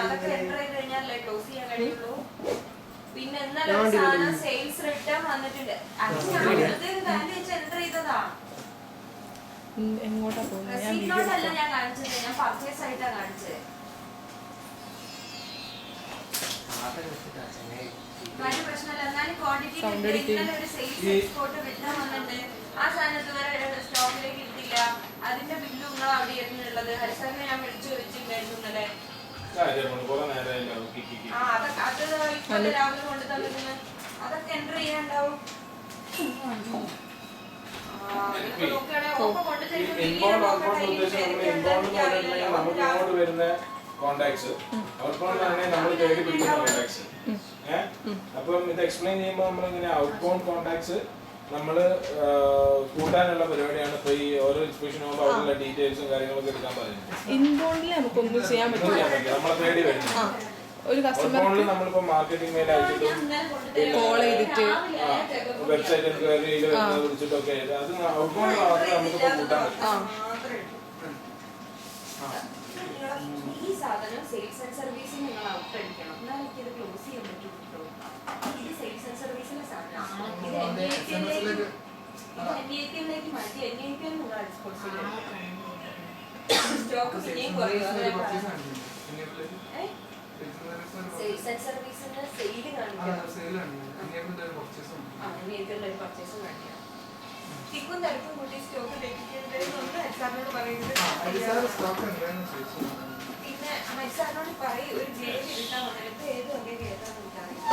അതൊക്കെ എൻ്റർ ചെയ്ത് കഴിഞ്ഞാലേ ക്ലോസ് ചെയ്യാൻ കഴിയുള്ളൂ. പിന്നെ എന്നാലും ഒരു സാധനം സെയിൽസ് റിട്ടേൺ വന്നിട്ടുണ്ട്. അത് ഞാൻ വാല്യൂ വെച്ച് എൻ്റർ ചെയ്തതാ. എങ്ങോട്ടാ റെസീപ്റ്റിനോട്ടല്ല ഞാൻ കാണിച്ചത്, ഞാൻ പർച്ചേസ് ആയിട്ടാ കാണിച്ചത്. മറ്റു പ്രശ്നമല്ല. എന്നാലും ക്വാണ്ടിറ്റി ഇന്നലെ ഒരു സെയിൽസ് എക്സ്പോർട്ട് റിട്ടേൺ വന്നിട്ടുണ്ട്. ആ സാധനത്ത് വരെ സ്റ്റോക്കിലേക്ക് ഇട്ടില്ല. അതിന്റെ ബില്ല് നിങ്ങൾ അവിടെ ആയിരുന്നുള്ളത്. ഹരിസാറിനെ ഞാൻ വിളിച്ചു ചോദിച്ചിട്ടുണ്ടായിരുന്നു ഇന്നലെ. അത് രാവിലെ കൊണ്ടു തന്നിരുന്നു. അതൊക്കെ എൻ്റർ ചെയ്യാണ്ടാവും. അപ്പം ഇത് എക്സ്പ്ലെയിൻ ചെയ്യുമ്പോൾ നമ്മളിങ്ങനെ ഔട്ട് ബൗണ്ട് കോൺടാക്ട്സ് നമ്മള് കൂട്ടാനുള്ള പരിപാടിയാണ്. ഇപ്പൊ ഈ ഓരോ ഇൻസ്പെക്ഷൻ ആകുമ്പോൾ അവിടെയുള്ള ഡീറ്റെയിൽസും കാര്യങ്ങളൊക്കെ എടുക്കാൻ പറയുന്നത്. ഇൻബൗണ്ടിൽ നമുക്കൊന്നും ചെയ്യാൻ പറ്റില്ല. നമ്മളെ പേടി വരുന്നത് ഒരു കസ്റ്റമർ നമ്മളിപ്പോ മാർക്കറ്റിംഗ് മെയിൽ അയച്ചിട്ടും കോൾ ചെയ്തിട്ട് വെബ്സൈറ്റിൽ കയറി വിളിച്ചിട്ടൊക്കെ അത് ഔട്ട് ബൗണ്ട് മാത്രമേ നമുക്കിപ്പോ കൂട്ടാൻ പറ്റും. ഈ സാധനം സെയിൽസ് ആൻഡ് സർവീസിൽ നിങ്ങൾ ഔട്ട് അടിക്കണം. എന്നാൽ എനിക്കത് ക്ലോസ് ചെയ്യാൻ പറ്റുള്ളൂ. ഇത് സെയിൽസ് ആൻഡ് സർവീസിലെ സാധനമാണ്. ഇത് NAPM-ലേക്ക് മാറ്റി NAPM നിങ്ങൾ റെസ്പോൺസിബിൾ സ്റ്റോക്ക് പിന്നെയും കുറയും. സെയിൽസ് ആൻഡ് സർവീസിന് സെയിൽ കാണിക്കണം. ഒരു പർച്ചേസും കാണിക്കണം. തിക്കും തിരക്കും കൂട്ടി സ്റ്റോക്ക് ലഭിക്കേണ്ടതെന്ന് ഹരിസാറിനോട് പറയുന്നത്. പിന്നെ ഹരിസാറിനോട് പറയും ഒരു ജേലി എടുക്കാൻ വന്നത്. ഇപ്പൊ ഏത് വകയിൽ കേട്ടാന്ന് എനിക്കറിയില്ല.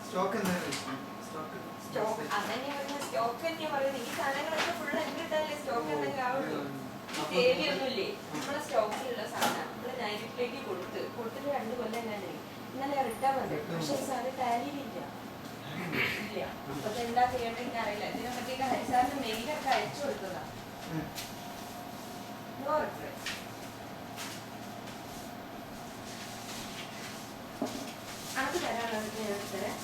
സ്റ്റോക്ക് അതന്നെ പറയുന്നത്. സ്റ്റോക്ക് തന്നെയാ പറയുന്നത്. ഈ സാധനങ്ങളൊക്കെ ഫുൾ എന്തിട്ടാലേ സ്റ്റോക്ക് എന്തെങ്കിലും ആവുള്ളൂ. ഈ തേവിയൊന്നുമില്ലേ നമ്മളെ സ്റ്റോക്കിലുള്ള സാധനം നമ്മള് നൈറ്റിലേക്ക് കൊടുത്തിട്ട് 2 കൊല്ലം ഞാൻ ഇന്നലെ റിട്ടേൺ വന്നു. പക്ഷെ ഈ സാധനം ടാലിയിലില്ല. ഇല്ല. അപ്പൊ എന്താ ചെയ്യേണ്ടത് എനിക്ക് അറിയില്ല. ഇതിനെ പറ്റിയൊക്കെ ഹരിസാറിന് മെയിലൊക്കെ അയച്ചു കൊടുത്തതാ. No reply. അത് തരാനുള്ളത് ഞാൻ തരാം.